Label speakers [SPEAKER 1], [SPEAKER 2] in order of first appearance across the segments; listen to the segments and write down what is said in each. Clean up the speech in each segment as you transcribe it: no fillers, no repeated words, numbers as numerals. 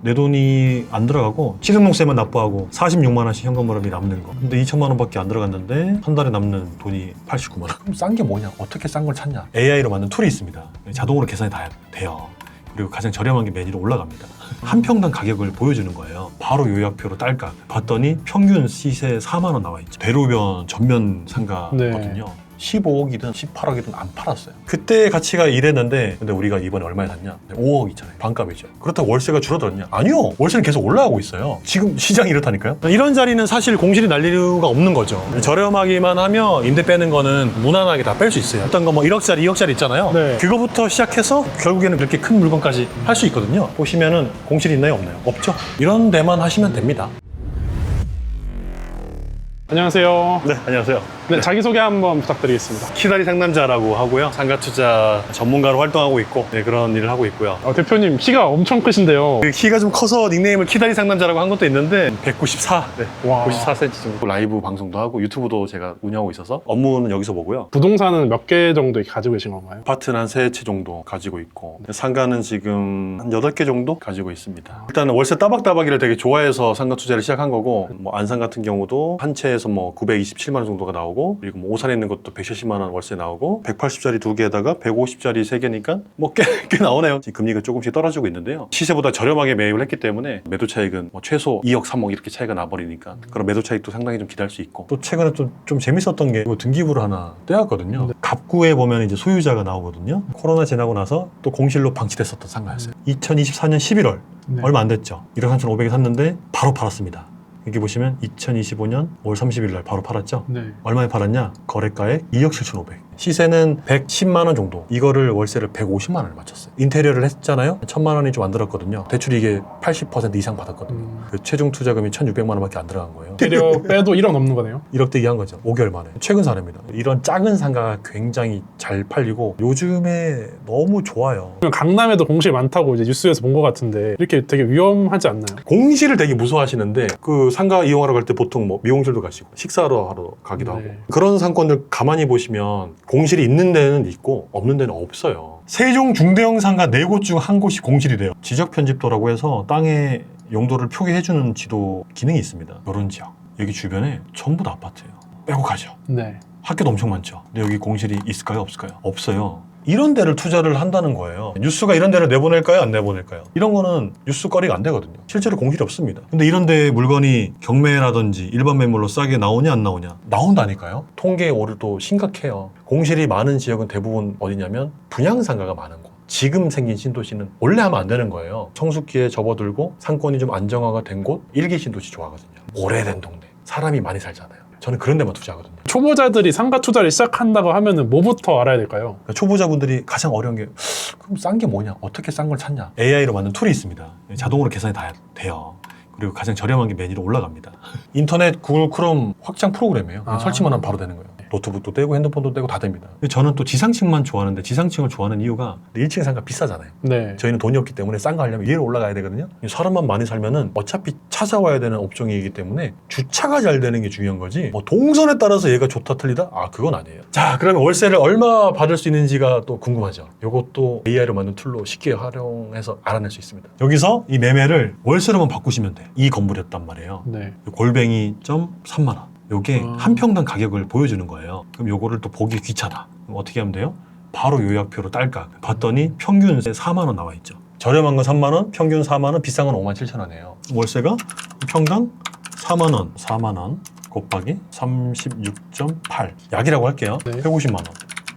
[SPEAKER 1] 내 돈이 안 들어가고 취등록세만 납부하고 46만 원씩 현금흐름이 남는 거. 근데 2천만 원밖에 안 들어갔는데 한 달에 남는 돈이 89만 원. 그럼 싼 게 뭐냐? 어떻게 싼 걸 찾냐? AI로 만든 툴이 있습니다. 자동으로 계산이 다 돼요. 그리고 가장 저렴한 게 메뉴로 올라갑니다. 한 평당 가격을 보여주는 거예요. 바로 요약표로 딸깍 봤더니 평균 시세 4만 원 나와 있죠. 대로변 전면 상가거든요. 15억이든 18억이든 안 팔았어요. 그때 가치가 이랬는데 근데 우리가 이번에 얼마에 샀냐? 5억 있잖아요. 반값이죠. 그렇다고 월세가 줄어들었냐? 아니요. 월세는 계속 올라가고 있어요. 지금 시장이 이렇다니까요. 이런 자리는 사실 공실이 날릴 이유가 없는 거죠. 저렴하기만 하면 임대 빼는 거는 무난하게 다 뺄 수 있어요. 어떤 거 뭐 1억짜리, 2억짜리 있잖아요.
[SPEAKER 2] 네.
[SPEAKER 1] 그거부터 시작해서 결국에는 이렇게 큰 물건까지 할 수 있거든요. 보시면은 공실이 있나요? 없나요? 없죠. 이런 데만 하시면 됩니다.
[SPEAKER 2] 안녕하세요.
[SPEAKER 1] 네, 안녕하세요.
[SPEAKER 2] 네, 자기소개 한번 부탁드리겠습니다.
[SPEAKER 1] 키다리 상남자라고 하고요. 상가투자 전문가로 활동하고 있고 그런 일을 하고 있고요.
[SPEAKER 2] 대표님 키가 엄청 크신데요.
[SPEAKER 1] 그 키가 좀 커서 닉네임을 키다리 상남자라고 한 것도 있는데 194,
[SPEAKER 2] 와.
[SPEAKER 1] 94cm 정도. 라이브 방송도 하고 유튜브도 제가 운영하고 있어서 업무는 여기서 보고요.
[SPEAKER 2] 부동산은 몇 개 정도 가지고 계신 건가요?
[SPEAKER 1] 아파트는 한 3채 정도 가지고 있고 상가는 지금 한 8개 정도 가지고 있습니다. 일단은 월세 따박따박이를 되게 좋아해서 상가 투자를 시작한 거고 뭐 안산 같은 경우도 한 채에서 뭐 927만 원 정도가 나오고 그리고 뭐 오산에 있는 것도 170만 원 월세 나오고 180짜리 2개에다가 150짜리 3개니까 뭐 꽤 나오네요. 지금 금리가 조금씩 떨어지고 있는데요. 시세보다 저렴하게 매입을 했기 때문에 매도 차익은 뭐 최소 2억, 3억 이렇게 차이가 나버리니까 그런 매도 차익도 상당히 좀 기대할 수 있고 또 최근에 좀 재밌었던 게 등기부를 하나 떼었거든요.
[SPEAKER 2] 네.
[SPEAKER 1] 갑구에 보면 이제 소유자가 나오거든요. 코로나 지나고 나서 또 공실로 방치됐었던 상가였어요. 2024년 11월
[SPEAKER 2] 네.
[SPEAKER 1] 얼마 안 됐죠. 1억 3,500에 샀는데 바로 팔았습니다. 여기 보시면 2025년 5월 30일 날 바로 팔았죠.
[SPEAKER 2] 네.
[SPEAKER 1] 얼마에 팔았냐? 거래가액 2억 7,500. 시세는 110만 원 정도. 이거를 월세를 150만 원을 맞췄어요. 인테리어를 했잖아요. 1,000만 원이 좀 안 들었거든요. 대출이 이게 80% 이상 받았거든요. 그 최종 투자금이 1,600만 원밖에 안 들어간 거예요.
[SPEAKER 2] 인테리어 빼도 1억 넘는 거네요.
[SPEAKER 1] 1억대 이한 거죠. 5개월 만에. 최근 사례입니다. 이런 작은 상가가 굉장히 잘 팔리고 요즘에 너무 좋아요.
[SPEAKER 2] 강남에도 공실 많다고 이제 뉴스에서 본 것 같은데 이렇게 되게 위험하지 않나요?
[SPEAKER 1] 공실을 되게 무서워하시는데 그 상가 이용하러 갈 때 보통 뭐 미용실도 가시고 식사하러 가기도 하고
[SPEAKER 2] 네.
[SPEAKER 1] 그런 상권들 가만히 보시면 공실이 있는 데는 있고 없는 데는 없어요. 세종 중대형 상가 4곳 중 한 곳이 공실이래요. 지적 편집도라고 해서 땅의 용도를 표기해주는 지도 기능이 있습니다. 이런 지역 여기 주변에 전부 다 아파트예요. 빼고 가죠.
[SPEAKER 2] 네.
[SPEAKER 1] 학교도 엄청 많죠. 근데 여기 공실이 있을까요? 없을까요? 없어요. 이런 데를 투자를 한다는 거예요. 뉴스가 이런 데를 내보낼까요? 안 내보낼까요? 이런 거는 뉴스거리가 안 되거든요. 실제로 공실이 없습니다. 근데 이런 데 물건이 경매라든지 일반 매물로 싸게 나오냐 안 나오냐? 나온다니까요. 통계에 오류도 심각해요. 공실이 많은 지역은 대부분 어디냐면 분양상가가 많은 곳. 지금 생긴 신도시는 원래 하면 안 되는 거예요. 성숙기에 접어들고 상권이 좀 안정화가 된 곳, 일기 신도시 좋아하거든요. 오래된 동네. 사람이 많이 살잖아요. 저는 그런 데만 투자하거든요.
[SPEAKER 2] 초보자들이 상가 투자를 시작한다고 하면은 뭐부터 알아야 될까요?
[SPEAKER 1] 그러니까 초보자분들이 가장 어려운 게 그럼 싼 게 뭐냐? 어떻게 싼 걸 찾냐? AI로 만든 툴이 있습니다. 자동으로 계산이 다 돼요. 그리고 가장 저렴한 게 메뉴로 올라갑니다. 인터넷 구글 크롬 확장 프로그램이에요. 설치만 하면 바로 되는 거예요. 노트북도 떼고 핸드폰도 떼고 다 됩니다. 근데 저는 또 지상층만 좋아하는데 지상층을 좋아하는 이유가 1층 상가 비싸잖아요.
[SPEAKER 2] 네.
[SPEAKER 1] 저희는 돈이 없기 때문에 싼 거 하려면 위로 올라가야 되거든요. 사람만 많이 살면은 어차피 찾아와야 되는 업종이기 때문에 주차가 잘 되는 게 중요한 거지 뭐 동선에 따라서 얘가 좋다 틀리다? 아 그건 아니에요. 자 그러면 월세를 얼마 받을 수 있는지가 또 궁금하죠. 이것도 AI로 만든 툴로 쉽게 활용해서 알아낼 수 있습니다. 여기서 이 매매를 월세로만 바꾸시면 돼요. 이 건물이었단 말이에요.
[SPEAKER 2] 네.
[SPEAKER 1] 골뱅이 3만 원. 요게
[SPEAKER 2] 아.
[SPEAKER 1] 한 평당 가격을 보여주는 거예요. 그럼 요거를 또 보기 귀찮아. 그럼 어떻게 하면 돼요? 바로 요약표로 딸깍 봤더니 평균 4만 원 나와 있죠. 저렴한 건 3만 원, 평균 4만 원, 비싼 건 5만 7천 원이에요. 월세가 평당 4만 원, 4만 원 곱하기 36.8 약이라고 할게요.
[SPEAKER 2] 네.
[SPEAKER 1] 150만 원.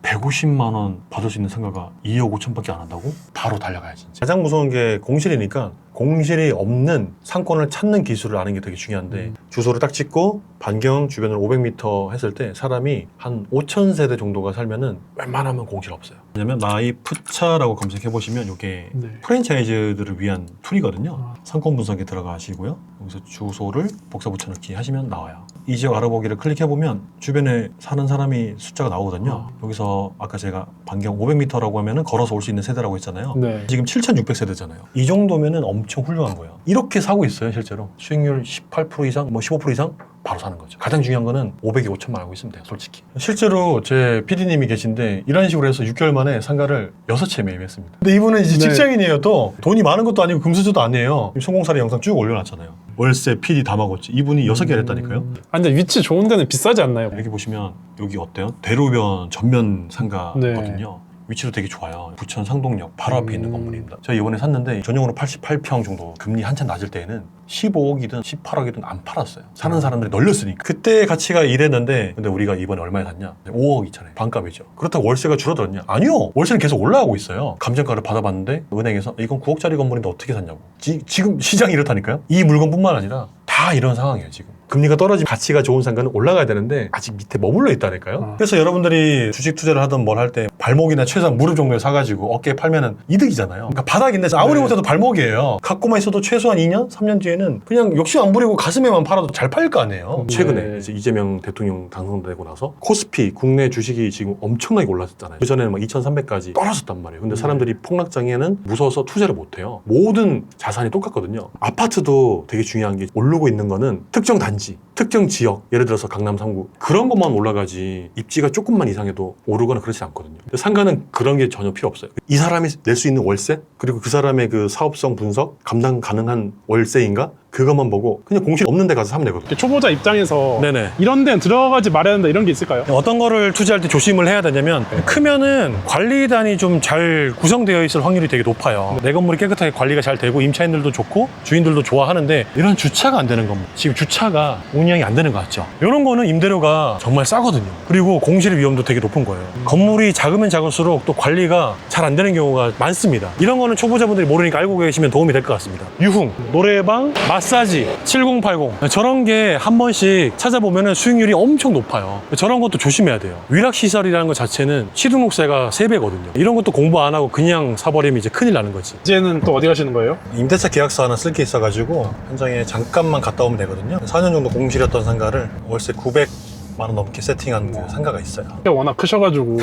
[SPEAKER 1] 150만 원 받을 수 있는 상가가 2억 5천밖에 안 한다고? 바로 달려가야지. 가장 무서운 게 공실이니까 공실이 없는 상권을 찾는 기술을 아는 게 되게 중요한데 주소를 딱 찍고 반경 주변을 500m 했을 때 사람이 한 5천 세대 정도가 살면은 웬만하면 공실 없어요. 왜냐면 마이푸차라고 검색해보시면 이게
[SPEAKER 2] 네.
[SPEAKER 1] 프랜차이즈들을 위한 툴이거든요.
[SPEAKER 2] 아.
[SPEAKER 1] 상권 분석에 들어가시고요. 여기서 주소를 복사 붙여넣기 하시면 나와요. 이 지역 알아보기를 클릭해보면 주변에 사는 사람이 숫자가 나오거든요. 여기서 아까 제가 반경 500m라고 하면은 걸어서 올 수 있는 세대라고 했잖아요.
[SPEAKER 2] 네.
[SPEAKER 1] 지금 7,600세대잖아요. 이 정도면은 엄청 훌륭한 거예요. 이렇게 사고 있어요, 실제로. 수익률 18% 이상, 뭐 15% 이상? 바로 사는 거죠. 가장 중요한 거는 500에 5천만 알고 있으면 돼요, 솔직히. 실제로 제 PD님이 계신데 이런 식으로 해서 6개월 만에 상가를 6채 매입했습니다. 근데 이분은 이제
[SPEAKER 2] 네.
[SPEAKER 1] 직장인이에요. 또 돈이 많은 것도 아니고 금수저도 아니에요. 성공사례 영상 쭉 올려놨잖아요. 월세, PD 다 먹었지. 이분이 6개를 했다니까요.
[SPEAKER 2] 아, 근데 위치 좋은 데는 비싸지 않나요?
[SPEAKER 1] 여기 보시면 여기 어때요? 대로변 전면 상가거든요. 위치도 되게 좋아요. 부천 상동역 바로 앞에 있는 건물입니다. 제가 이번에 샀는데 전용으로 88평 정도, 금리 한참 낮을 때에는 15억이든 18억이든 안 팔았어요. 사는 사람들이 널렸으니까. 그때 가치가 이랬는데 근데 우리가 이번에 얼마에 샀냐? 5억 있잖아요. 반값이죠. 그렇다고 월세가 줄어들었냐? 아니요. 월세는 계속 올라가고 있어요. 감정가를 받아봤는데 은행에서 이건 9억짜리 건물인데 어떻게 샀냐고. 지금 시장이 이렇다니까요. 이 물건뿐만 아니라 다 이런 상황이에요, 지금. 금리가 떨어지면 가치가 좋은 상가는 올라가야 되는데 아직 밑에 머물러 있다니까요. 그래서 여러분들이 주식 투자를 하든 뭘 할 때 발목이나 최소한 무릎 정도에 사가지고 어깨에 팔면은 이득이잖아요. 그러니까 바닥인데 아무리 못해도 발목이에요. 갖고만 있어도 최소한 2년, 3년 뒤에는 그냥 욕심 안 부리고 가슴에만 팔아도 잘 팔릴 거 아니에요. 최근에 이제 이재명 대통령 당선되고 나서 코스피 국내 주식이 지금 엄청나게 올랐잖아요. 그전에는 막 2,300까지 떨어졌단 말이에요. 근데 사람들이 폭락장에는 무서워서 투자를 못해요. 모든 자산이 똑같거든요. 아파트도 되게 중요한 게 오르고 있는 거는 특정 단지, 특정 지역, 예를 들어서 강남 3구 그런 것만 올라가지 입지가 조금만 이상해도 오르거나 그렇지 않거든요. 근데 상가는 그런 게 전혀 필요 없어요. 이 사람이 낼 수 있는 월세, 그리고 그 사람의 그 사업성 분석, 감당 가능한 월세인가? 그것만 보고 그냥 공실 없는 데 가서 사면 되거든요.
[SPEAKER 2] 초보자 입장에서
[SPEAKER 1] 네네.
[SPEAKER 2] 이런 데는 들어가지 말아야 된다 이런 게 있을까요?
[SPEAKER 1] 어떤 거를 투자할 때 조심을 해야 되냐면 크면은 관리단이 좀 잘 구성되어 있을 확률이 되게 높아요. 내 건물이 깨끗하게 관리가 잘 되고 임차인들도 좋고 주인들도 좋아하는데 이런 주차가 안 되는 건물, 지금 주차가 운영이 안 되는 것 같죠. 이런 거는 임대료가 정말 싸거든요. 그리고 공실 위험도 되게 높은 거예요. 건물이 작으면 작을수록 또 관리가 잘 안 되는 경우가 많습니다. 이런 거는 초보자분들이 모르니까 알고 계시면 도움이 될 것 같습니다. 유흥, 노래방, 마사지, 7080 저런 게 한 번씩 찾아보면 수익률이 엄청 높아요. 저런 것도 조심해야 돼요. 위락시설이라는 것 자체는 취등록세가 3배거든요. 이런 것도 공부 안 하고 그냥 사버리면 이제 큰일 나는 거지.
[SPEAKER 2] 이제는 또 어디 가시는 거예요?
[SPEAKER 1] 임대차 계약서 하나 쓸 게 있어가지고 현장에 잠깐만 갔다 오면 되거든요. 4년 정도 공실했던 상가를 월세 900만 원 넘게 세팅한 그 상가가 있어요.
[SPEAKER 2] 워낙 크셔가지고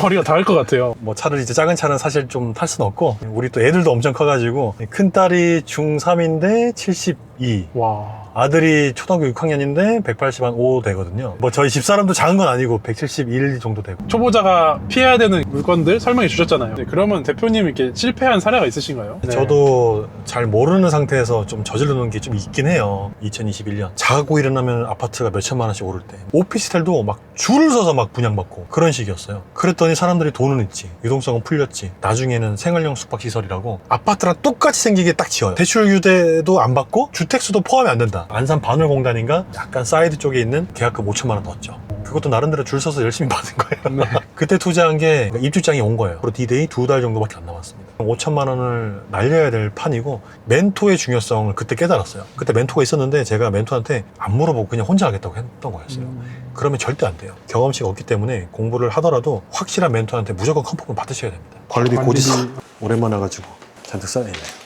[SPEAKER 2] 머리가 닿을 것 같아요.
[SPEAKER 1] 뭐 차를 이제 작은 차는 사실 좀 탈 수는 없고 우리 또 애들도 엄청 커가지고 큰 딸이 중3인데 72
[SPEAKER 2] 와.
[SPEAKER 1] 아들이 초등학교 6학년인데 185 되거든요. 뭐 저희 집사람도 작은 건 아니고 171 정도 되고.
[SPEAKER 2] 초보자가 피해야 되는 물건들 설명해 주셨잖아요. 네, 그러면 대표님 이렇게 실패한 사례가 있으신가요? 네.
[SPEAKER 1] 저도 잘 모르는 상태에서 좀 저질러 놓은 게 좀 있긴 해요. 2021년 자고 일어나면 아파트가 몇 천만 원씩 오를 때 오피스텔도 막 줄을 서서 막 분양받고 그런 식이었어요. 그랬더니 사람들이 돈은 있지, 유동성은 풀렸지. 나중에는 생활용 숙박시설이라고 아파트랑 똑같이 생기게 딱 지어요. 대출 규제도 안 받고 주택수도 포함이 안 된다. 안산 반월공단인가 약간 사이드 쪽에 있는 계약금 5천만 원 넣었죠. 그것도 나름대로 줄 서서 열심히 받은 거예요.
[SPEAKER 2] 네.
[SPEAKER 1] 그때 투자한 게 입주장이 온 거예요. 그리고 D-Day 2달 정도밖에 안 남았습니다. 5천만 원을 날려야 될 판이고 멘토의 중요성을 그때 깨달았어요. 그때 멘토가 있었는데 제가 멘토한테 안 물어보고 그냥 혼자 하겠다고 했던 거였어요. 그러면 절대 안 돼요. 경험치가 없기 때문에 공부를 하더라도 확실한 멘토한테 무조건 컨펌을 받으셔야 됩니다. 관리비 고지서 오랜만에 와가지고 잔뜩 쌓여있네요.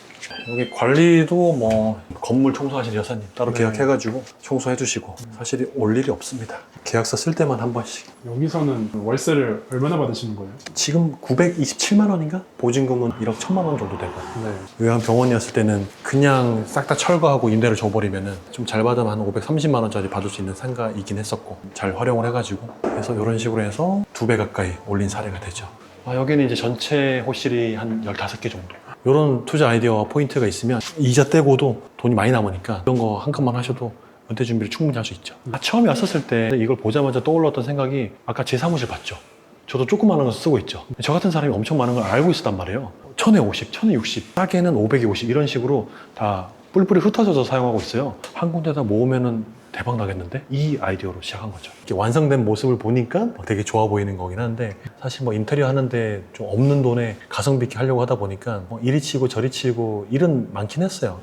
[SPEAKER 1] 여기 관리도 뭐 건물 청소하실 여사님 따로 계약해가지고 청소해 주시고 사실 올 일이 없습니다. 계약서 쓸 때만 한 번씩.
[SPEAKER 2] 여기서는 월세를 얼마나 받으시는 거예요?
[SPEAKER 1] 지금 927만 원인가? 보증금은 1억 1천만 원 정도 되고.
[SPEAKER 2] 네.
[SPEAKER 1] 요양병원이었을 때는 그냥 싹 다 철거하고 임대를 줘버리면은 좀 잘 받으면 한 530만 원짜리 받을 수 있는 상가이긴 했었고 잘 활용을 해가지고 그래서 이런 식으로 해서 2배 가까이 올린 사례가 되죠. 여기는 이제 전체 호실이 한 15개 정도. 이런 투자 아이디어와 포인트가 있으면 이자 떼고도 돈이 많이 남으니까 이런 거 한 칸만 하셔도 은퇴 준비를 충분히 할 수 있죠. 처음에 왔었을 때 이걸 보자마자 떠올랐던 생각이 아까 제 사무실 봤죠? 저도 조그마한 거 쓰고 있죠. 저 같은 사람이 엄청 많은 걸 알고 있었단 말이에요. 1000에 50, 1000에 60, 싸게는 500에 50 이런 식으로 다 뿔뿔이 흩어져서 사용하고 있어요. 한 군데다 모으면은 대박 나겠는데? 이 아이디어로 시작한 거죠. 이렇게 완성된 모습을 보니까 되게 좋아 보이는 거긴 한데 사실 뭐 인테리어 하는데 좀 없는 돈에 가성비 있게 하려고 하다 보니까 이리 치고 저리 치고 일은 많긴 했어요.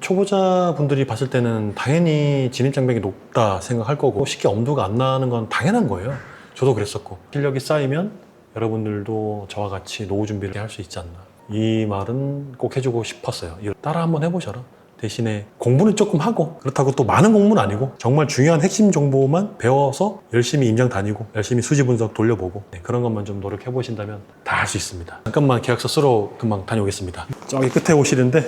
[SPEAKER 1] 초보자분들이 봤을 때는 당연히 진입장벽이 높다 생각할 거고 쉽게 엄두가 안 나는 건 당연한 거예요. 저도 그랬었고 실력이 쌓이면 여러분들도 저와 같이 노후 준비를 할 수 있지 않나. 이 말은 꼭 해주고 싶었어요. 따라 한번 해보셔라. 대신에 공부는 조금 하고 그렇다고 또 많은 공부는 아니고 정말 중요한 핵심 정보만 배워서 열심히 임장 다니고 열심히 수지 분석 돌려보고 그런 것만 좀 노력해 보신다면 다 할 수 있습니다. 잠깐만 계약서 쓰러 금방 다녀오겠습니다. 저기 끝에 오시는데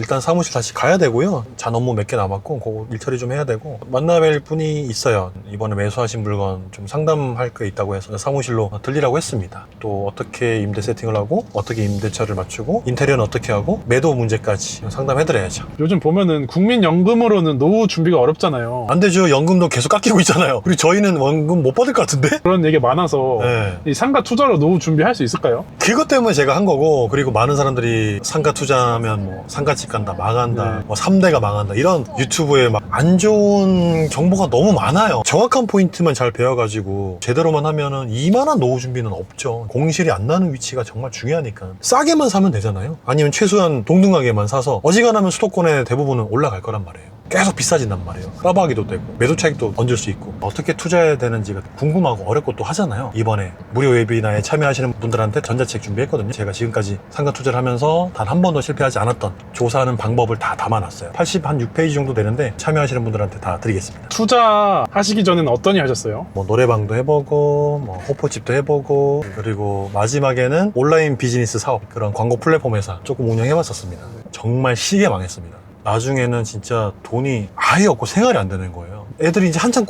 [SPEAKER 1] 일단 사무실 다시 가야 되고요. 잔 업무 몇 개 남았고 그거 일 처리 좀 해야 되고 만나뵐 분이 있어요. 이번에 매수하신 물건 좀 상담할 게 있다고 해서 사무실로 들리라고 했습니다. 또 어떻게 임대 세팅을 하고 어떻게 임대차를 맞추고 인테리어는 어떻게 하고 매도 문제까지 상담해드려야죠.
[SPEAKER 2] 요즘 보면은 국민연금으로는 노후 준비가 어렵잖아요.
[SPEAKER 1] 안 되죠. 연금도 계속 깎이고 있잖아요. 그리고 저희는 연금 못 받을 것 같은데?
[SPEAKER 2] 그런 얘기 많아서
[SPEAKER 1] 네.
[SPEAKER 2] 이 상가 투자로 노후 준비할 수 있을까요?
[SPEAKER 1] 그것 때문에 제가 한 거고, 그리고 많은 사람들이 상가 투자하면 뭐 상가집 간다, 망한다,
[SPEAKER 2] 네.
[SPEAKER 1] 뭐 3대가 망한다, 이런 유튜브에 막 안 좋은 정보가 너무 많아요. 정확한 포인트만 잘 배워가지고 제대로만 하면은 이만한 노후 준비는 없죠. 공실이 안 나는 위치가 정말 중요하니까. 싸게만 사면 되잖아요. 아니면 최소한 동등하게만 사서 어지간하면 수도권의 대부분은 올라갈 거란 말이에요. 계속 비싸진단 말이에요. 까박이도 되고 매도 차익도 얹을 수 있고 어떻게 투자해야 되는지가 궁금하고 어렵고 또 하잖아요. 이번에 무료 웨비나에 참여하시는 분들한테 전자책 준비했거든요. 제가 지금까지 상가 투자를 하면서 단 한 번도 실패하지 않았던 조사하는 방법을 다 담아놨어요. 86페이지 정도 되는데 참여하시는 분들한테 다 드리겠습니다.
[SPEAKER 2] 투자하시기 전에는 어떤 일 하셨어요?
[SPEAKER 1] 뭐 노래방도 해보고 뭐 호포집도 해보고 그리고 마지막에는 온라인 비즈니스 사업 그런 광고 플랫폼 회사 조금 운영해봤었습니다. 정말 시게 망했습니다. 나중에는 진짜 돈이 아예 없고 생활이 안 되는 거예요. 애들이 이제 한참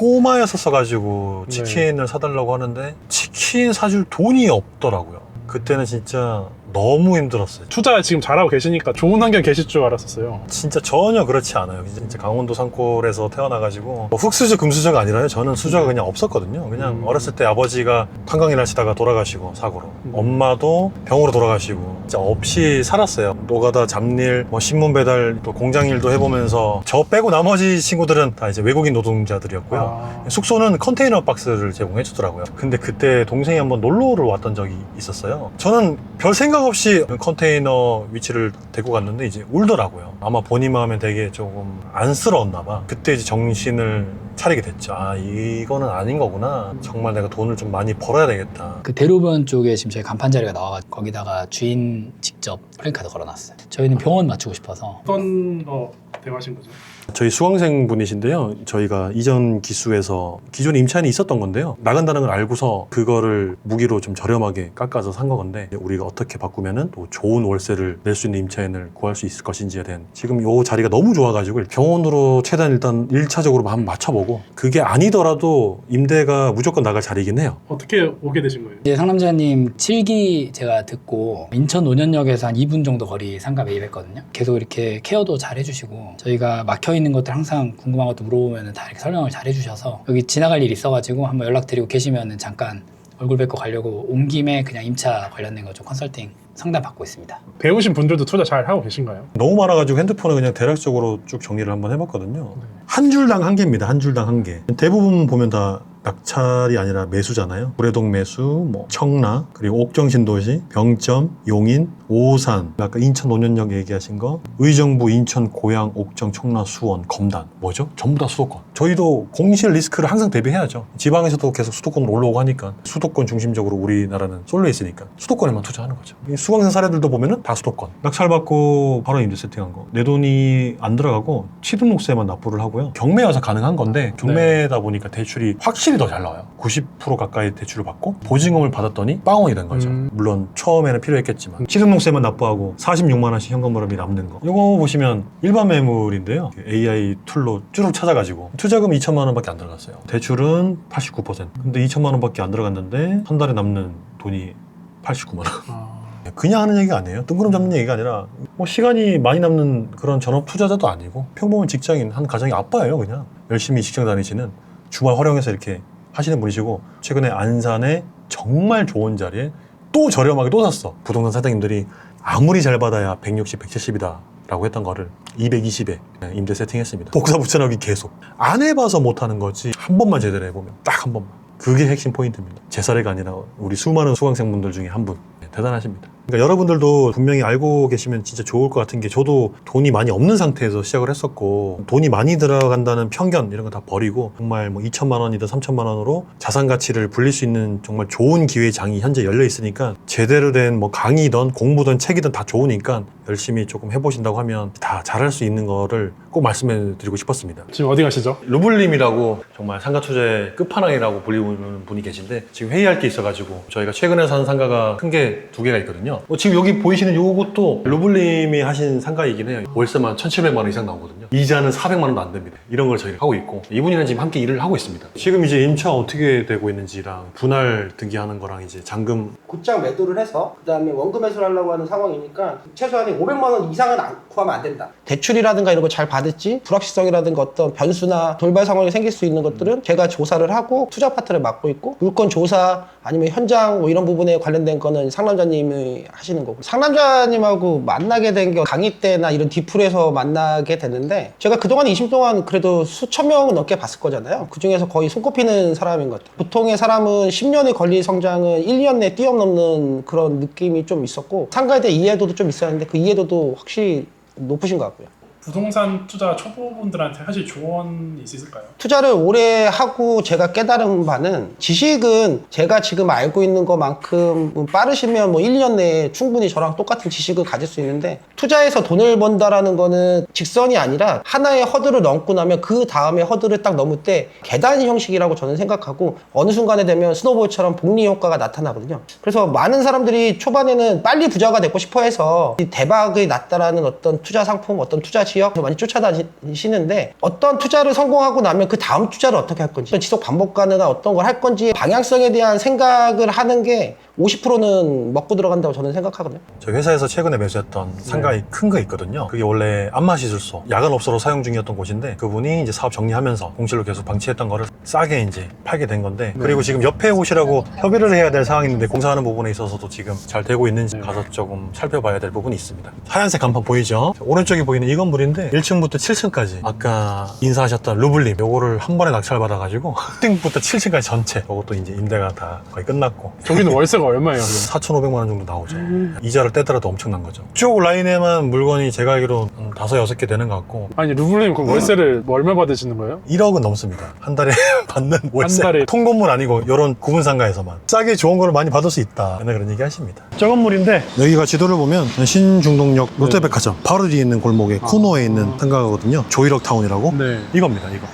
[SPEAKER 1] 꼬마였었어가지고 치킨을 사달라고 하는데 치킨 사줄 돈이 없더라고요. 그때는 진짜 너무 힘들었어요.
[SPEAKER 2] 투자 지금 잘하고 계시니까 좋은 환경 계실 줄 알았었어요.
[SPEAKER 1] 진짜 전혀 그렇지 않아요. 진짜 강원도 산골에서 태어나가지고 뭐 흑수저 금수저가 아니라요. 저는 수저가 그냥 없었거든요. 그냥 어렸을 때 아버지가 탄광일 하시다가 돌아가시고 사고로, 엄마도 병으로 돌아가시고 진짜 없이 살았어요. 노가다 잡일, 뭐 신문 배달, 또 공장 일도 해보면서 저 빼고 나머지 친구들은 다 이제 외국인 노동자들이었고요. 숙소는 컨테이너 박스를 제공해 주더라고요. 근데 그때 동생이 한번 놀러를 왔던 적이 있었어요. 저는 별 생각 없이 컨테이너 위치를 데리고 갔는데 이제 울더라고요. 아마 본인 마음에 되게 조금 안쓰러웠나 봐. 그때 이제 정신을 차리게 됐죠. 아, 이거는 아닌 거구나. 정말 내가 돈을 좀 많이 벌어야 되겠다.
[SPEAKER 3] 그 대로변 쪽에 지금 저희 간판 자리가 나와가지고 거기다가 주인 직접 프랜카드 걸어놨어요. 저희는 병원 맞추고 싶어서.
[SPEAKER 2] 어떤 거 대화하신 거죠?
[SPEAKER 1] 저희 수강생 분이신데요. 저희가 이전 기수에서 기존에 임차인이 있었던 건데요. 나간다는 걸 알고서 그거를 무기로 좀 저렴하게 깎아서 산 건데 우리가 어떻게 바꾸면은 또 좋은 월세를 낼 수 있는 임차인을 구할 수 있을 것인지에 대한 지금 요 자리가 너무 좋아가지고 병원으로 최대한 일단 1차적으로 한번 맞춰보고 그게 아니더라도 임대가 무조건 나갈 자리이긴 해요.
[SPEAKER 2] 어떻게 오게 되신 거예요?
[SPEAKER 3] 이제 상남자님 7기 제가 듣고 인천 논현역에서 한 2분 정도 거리 상가 매입했거든요. 계속 이렇게 케어도 잘 해주시고 저희가 막혀있는 것들 항상 궁금한 것도 물어보면 다 이렇게 설명을 잘 해주셔서 여기 지나갈 일 있어가지고 한번 연락드리고 계시면 잠깐 얼굴 뵙고 가려고 온 김에 그냥 임차 관련된 거 좀 컨설팅 상담 받고 있습니다.
[SPEAKER 2] 배우신 분들도 투자 잘 하고 계신가요?
[SPEAKER 1] 너무 많아가지고 핸드폰을 그냥 대략적으로 쭉 정리를 한번 해봤거든요. 한 줄당 한 개입니다. 한 줄당 한 개. 대부분 보면 다 낙찰이 아니라 매수잖아요. 구례동 매수, 뭐 청라, 그리고 옥정신도시, 병점, 용인, 오산, 아까 인천 논현역 얘기하신 거, 의정부, 인천, 고양, 옥정, 청라, 수원, 검단. 뭐죠? 전부 다 수도권. 저희도 공실 리스크를 항상 대비해야죠. 지방에서도 계속 수도권으로 올라오고 하니까 수도권 중심적으로 우리나라는 쏠려 있으니까 수도권에만 투자하는 거죠. 이 수강생 사례들도 보면은 다 수도권. 낙찰받고 바로 임대 세팅한 거. 내 돈이 안 들어가고 취등록세만 납부를 하고요. 경매 와서 가능한 건데 경매다 보니까 대출이 확실히 더 잘 나와요. 90% 가까이 대출을 받고 보증금을 받았더니 빵원이 된 거죠. 물론 처음에는 필요했겠지만 취등록세만 납부하고 46만 원씩 현금흐름이 남는 거. 이거 보시면 일반 매물인데요. AI 툴로 쭈룩 찾아가지고 투자금 2천만 원밖에 안 들어갔어요. 대출은 89%. 근데 2천만 원밖에 안 들어갔는데 한 달에 남는 돈이 89만 원. 그냥 하는 얘기가 아니에요. 뜬구름 잡는 얘기가 아니라 뭐 시간이 많이 남는 그런 전업 투자자도 아니고 평범한 직장인 한 가정의 아빠예요. 그냥 열심히 직장 다니시는 주말 활용해서 이렇게 하시는 분이시고 최근에 안산에 정말 좋은 자리에 또 저렴하게 또 샀어. 부동산 사장님들이 아무리 잘 받아야 160, 170이다 라고 했던 거를 220에 임대 세팅했습니다. 복사 붙여넣기 계속. 안 해봐서 못하는 거지 한 번만 제대로 해보면 딱 한 번만. 그게 핵심 포인트입니다. 제 사례가 아니라 우리 수많은 수강생분들 중에 한 분. 대단하십니다. 그러니까 여러분들도 분명히 알고 계시면 진짜 좋을 것 같은 게 저도 돈이 많이 없는 상태에서 시작을 했었고 돈이 많이 들어간다는 편견 이런 거 다 버리고 정말 뭐 2천만 원이든 3천만 원으로 자산 가치를 불릴 수 있는 정말 좋은 기회의 장이 현재 열려 있으니까 제대로 된 뭐 강의든 공부든 책이든 다 좋으니까 열심히 조금 해보신다고 하면 다 잘할 수 있는 거를 꼭 말씀해 드리고 싶었습니다.
[SPEAKER 2] 지금 어디 가시죠?
[SPEAKER 1] 루블님이라고 정말 상가 투자의 끝판왕이라고 불리는 분이 계신데 지금 회의할 게 있어가지고 저희가 최근에 산 상가가 큰 게 2개가 있거든요. 지금 여기 보이시는 요것도 루블님이 하신 상가이긴 해요. 월세만 1,700만 원 이상 나오거든요. 이자는 400만 원도 안 됩니다. 이런 걸 저희가 하고 있고 이분이랑 지금 함께 일을 하고 있습니다. 지금 이제 임차 어떻게 되고 있는지랑 분할 등기하는 거랑 이제 잔금
[SPEAKER 4] 곧장 매도를 해서 그다음에 원금 매수를 하려고 하는 상황이니까 최소한 500만 원 이상은 구하면 안 된다. 대출이라든가 이런 거 잘 받을지 불확실성이라든가 어떤 변수나 돌발 상황이 생길 수 있는 것들은 제가 조사를 하고 투자 파트를 맡고 있고 물건 조사 아니면 현장 뭐 이런 부분에 관련된 거는 상남자님이 하시는 거고 상남자님하고 만나게 된 게 강의 때나 이런 디플에서 만나게 됐는데 제가 그동안 20년 동안 그래도 수천 명은 넘게 봤을 거잖아요. 그중에서 거의 손꼽히는 사람인 것 같아요. 보통의 사람은 10년이 걸릴 성장은 1년 내에 뛰어넘는 그런 느낌이 좀 있었고 상가에 대한 이해도도 좀 있었는데 그 이해도도 확실히 높으신 것 같고요.
[SPEAKER 2] 부동산 투자 초보분들한테 하실 조언이 있을까요?
[SPEAKER 4] 투자를 오래 하고 제가 깨달은 바는 지식은 제가 지금 알고 있는 것만큼 빠르시면 뭐 1년 내에 충분히 저랑 똑같은 지식을 가질 수 있는데 투자해서 돈을 번다라는 거는 직선이 아니라 하나의 허들을 넘고 나면 그 다음에 허들을 딱 넘을 때 계단 형식이라고 저는 생각하고 어느 순간에 되면 스노볼처럼 복리 효과가 나타나거든요. 그래서 많은 사람들이 초반에는 빨리 부자가 되고 싶어 해서 대박이 났다라는 어떤 투자 상품, 어떤 투자 지역 많이 쫓아다니시는데 어떤 투자를 성공하고 나면 그 다음 투자를 어떻게 할 건지 지속 반복 가능한 어떤 걸 할 건지 방향성에 대한 생각을 하는 게 50%는 먹고 들어간다고 저는 생각하거든요.
[SPEAKER 1] 저희 회사에서 최근에 매수했던 상가이 큰 거 있거든요. 그게 원래 안마시술소, 야간업소로 사용 중이었던 곳인데 그분이 이제 사업 정리하면서 공실로 계속 방치했던 거를 싸게 이제 팔게 된 건데 그리고 지금 옆에 오시라고 협의를 해야 될 상황인데 공사하는 부분에 있어서도 지금 잘 되고 있는지 가서 조금 살펴봐야 될 부분이 있습니다. 하얀색 간판 보이죠? 오른쪽에 보이는 이 건물인데 1층부터 7층까지 아까 인사하셨던 루블님 요거를 한 번에 낙찰받아가지고 1층부터 7층까지 전체 이것도 이제 임대가 다 거의 끝났고
[SPEAKER 2] 저기는 월세가 얼마예요?
[SPEAKER 1] 4,500만 원 정도 나오죠. 이자를 떼더라도 엄청난 거죠. 쭉 라인에만 물건이 제가 알기로 한 5-6개 되는 것 같고
[SPEAKER 2] 아니 루블님 그럼 월세를 뭐 얼마 받으시는 거예요?
[SPEAKER 1] 1억은 넘습니다. 한 달에 받는 월세.
[SPEAKER 2] 한 달에.
[SPEAKER 1] 통건물 아니고 이런 구분상가에서만 싸게 좋은 거를 많이 받을 수 있다. 맨날 그런 얘기 하십니다. 저 건물인데 여기가 지도를 보면 신중동역 롯데백화점 바로 뒤에 있는 골목에 코너에 있는 상가거든요. 조일억타운이라고
[SPEAKER 2] 네.
[SPEAKER 1] 이겁니다. 이거.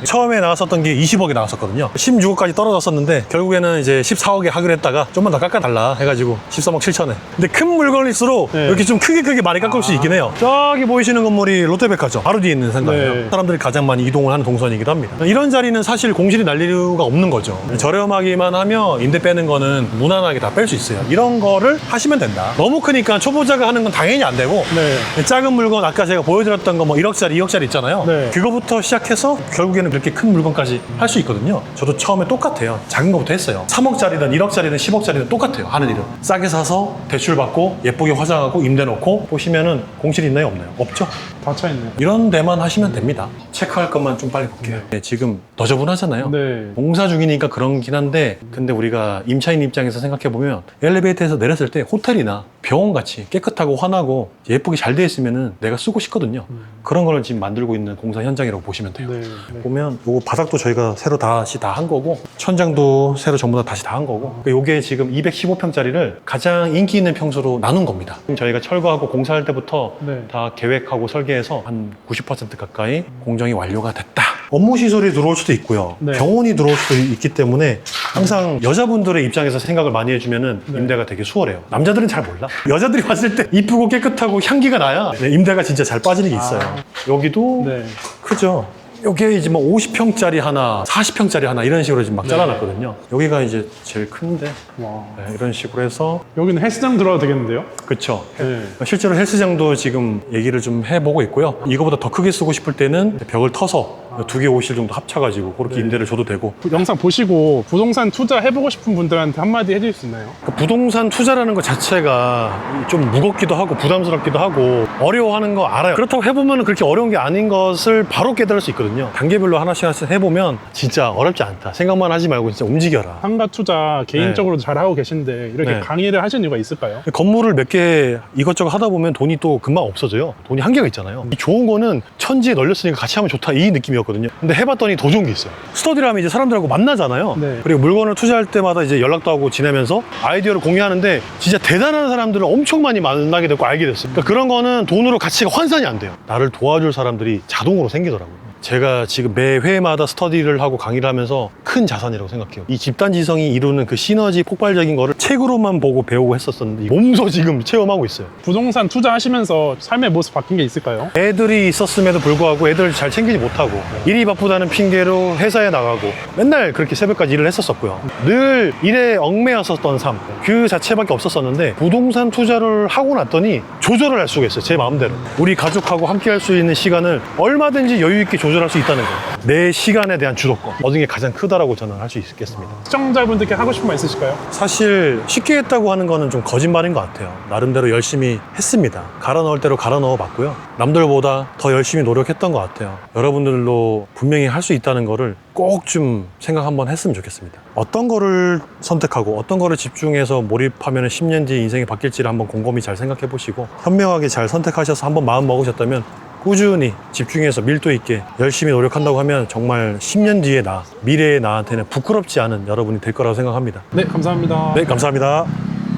[SPEAKER 1] 처음에 나왔었던 게 20억에 나왔었거든요. 16억까지 떨어졌었는데 결국에는 이제 14억에 하기로 했다가 좀만 더 깎아달라 해가지고 13억 7천에. 근데 큰 물건일수록
[SPEAKER 2] 네.
[SPEAKER 1] 이렇게 좀 크게 많이 깎을 수 있긴 해요. 저기 보이시는 건물이 롯데백화점 바로 뒤에 있는 상가예요.
[SPEAKER 2] 네.
[SPEAKER 1] 사람들이 가장 많이 이동을 하는 동선이기도 합니다. 이런 자리는 사실 공실이 날 이유가 없는 거죠. 저렴하기만 하면 임대 빼는 거는 무난하게 다 뺄 수 있어요. 이런 거를 하시면 된다. 너무 크니까 초보자가 하는 건 당연히 안 되고
[SPEAKER 2] 네.
[SPEAKER 1] 작은 물건 아까 제가 보여드렸던 거 뭐 1억짜리 2억짜리 있잖아요.
[SPEAKER 2] 네.
[SPEAKER 1] 그거부터 시작해서 결국에는 그렇게 큰 물건까지 할 수 있거든요. 저도 처음에 똑같아요. 작은 거부터 했어요. 3억짜리든 1억짜리든 10억짜리든 똑같아요. 하는 일은. 싸게 사서 대출 받고 예쁘게 화장하고 임대 놓고 보시면은 공실 있나요? 없나요? 없죠?
[SPEAKER 2] 다 차있네요.
[SPEAKER 1] 이런 데만 하시면 됩니다. 체크할 것만 좀 빨리 볼게요. 네, 지금 너저분하잖아요.
[SPEAKER 2] 네.
[SPEAKER 1] 공사 중이니까 그런긴 한데 근데 우리가 임차인 입장에서 생각해보면 엘리베이터에서 내렸을 때 호텔이나 병원같이 깨끗하고 환하고 예쁘게 잘 돼 있으면은 내가 쓰고 싶거든요. 그런 거를 지금 만들고 있는 공사 현장이라고 보시면 돼요.
[SPEAKER 2] 네.
[SPEAKER 1] 보면 요거 바닥도 저희가 새로 다시 다 한 거고 천장도 새로 전부 다 다시 다 한 거고 요게 지금 215평짜리를 가장 인기 있는 평수로 나눈 겁니다. 저희가 철거하고 공사할 때부터
[SPEAKER 2] 네.
[SPEAKER 1] 다 계획하고 설계해서 한 90% 가까이 공정이 완료가 됐다. 업무 시설이 들어올 수도 있고요.
[SPEAKER 2] 네.
[SPEAKER 1] 병원이 들어올 수도 있기 때문에 항상 여자분들의 입장에서 생각을 많이 해주면은 임대가 되게 수월해요. 남자들은 잘 몰라. 여자들이 봤을 때 이쁘고 깨끗하고 향기가 나야 임대가 진짜 잘 빠지는 게 있어요. 여기도
[SPEAKER 2] 네.
[SPEAKER 1] 크죠. 여기에 이제 뭐 50평짜리 하나, 40평짜리 하나 이런 식으로 지금 막 잘라놨거든요. 여기가 이제 제일 큰데
[SPEAKER 2] 와.
[SPEAKER 1] 네, 이런 식으로 해서
[SPEAKER 2] 여기는 헬스장 들어가도 되겠는데요?
[SPEAKER 1] 그쵸.
[SPEAKER 2] 네.
[SPEAKER 1] 실제로 헬스장도 지금 얘기를 좀 해보고 있고요. 이거보다 더 크게 쓰고 싶을 때는 벽을 터서 2개 오실 정도 합쳐가지고 그렇게
[SPEAKER 2] 네.
[SPEAKER 1] 임대를 줘도 되고.
[SPEAKER 2] 영상 보시고 부동산 투자 해보고 싶은 분들한테 한마디 해줄 수 있나요?
[SPEAKER 1] 그러니까 부동산 투자라는 것 자체가 좀 무겁기도 하고 부담스럽기도 하고 어려워하는 거 알아요. 그렇다고 해보면 그렇게 어려운 게 아닌 것을 바로 깨달을 수 있거든요. 단계별로 하나씩 해보면 진짜 어렵지 않다. 생각만 하지 말고 진짜 움직여라.
[SPEAKER 2] 상가 투자 개인적으로 잘 하고 계신데 이렇게
[SPEAKER 1] 네.
[SPEAKER 2] 강의를 하신 이유가 있을까요?
[SPEAKER 1] 건물을 몇 개 이것저것 하다 보면 돈이 또 금방 없어져요. 돈이 한계가 있잖아요. 이 좋은 거는 천지에 널렸으니까 같이 하면 좋다 이 느낌이었거든요. 아니었거든요. 근데 해봤더니 더 좋은 게 있어요. 스터디라면 이제 사람들하고 만나잖아요.
[SPEAKER 2] 네.
[SPEAKER 1] 그리고 물건을 투자할 때마다 이제 연락도 하고 지내면서 아이디어를 공유하는데 진짜 대단한 사람들을 엄청 많이 만나게 됐고 알게 됐어요. 그러니까 그런 거는 돈으로 가치가 환산이 안 돼요. 나를 도와줄 사람들이 자동으로 생기더라고요. 제가 지금 매 회마다 스터디를 하고 강의를 하면서 큰 자산이라고 생각해요. 이 집단지성이 이루는 그 시너지 폭발적인 거를 책으로만 보고 배우고 했었었는데 몸소 지금 체험하고 있어요.
[SPEAKER 2] 부동산 투자하시면서 삶의 모습 바뀐 게 있을까요?
[SPEAKER 1] 애들이 있었음에도 불구하고 애들을 잘 챙기지 못하고 일이 바쁘다는 핑계로 회사에 나가고 맨날 그렇게 새벽까지 일을 했었었고요. 늘 일에 얽매였었던 삶 그 자체밖에 없었었는데 부동산 투자를 하고 났더니 조절을 할 수가 있어요. 제 마음대로. 우리 가족하고 함께 할 수 있는 시간을 얼마든지 여유 있게 조절할 수 있다는 거예요. 내 시간에 대한 주도권 얻은 게 가장 크다라고 저는 할 수 있겠습니다.
[SPEAKER 2] 시청자분들께 하고 싶은 말 있으실까요?
[SPEAKER 1] 사실 쉽게 했다고 하는 거는 좀 거짓말인 것 같아요. 나름대로 열심히 했습니다. 갈아 넣을 대로 갈아 넣어 봤고요. 남들보다 더 열심히 노력했던 것 같아요. 여러분들도 분명히 할 수 있다는 거를 꼭 좀 생각 한번 했으면 좋겠습니다. 어떤 거를 선택하고 어떤 거를 집중해서 몰입하면 10년 뒤에 인생이 바뀔지를 한번 곰곰이 잘 생각해 보시고 현명하게 잘 선택하셔서 한번 마음 먹으셨다면 꾸준히 집중해서 밀도 있게 열심히 노력한다고 하면 정말 10년 뒤에 미래의 나한테는 부끄럽지 않은 여러분이 될 거라고 생각합니다.
[SPEAKER 2] 네, 감사합니다.
[SPEAKER 1] 네, 감사합니다.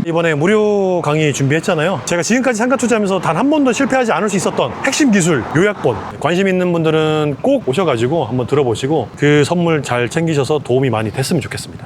[SPEAKER 1] 이번에 무료 강의 준비했잖아요. 제가 지금까지 상가 투자하면서 단 한 번도 실패하지 않을 수 있었던 핵심 기술 요약본, 관심 있는 분들은 꼭 오셔가지고 한번 들어보시고 그 선물 잘 챙기셔서 도움이 많이 됐으면 좋겠습니다.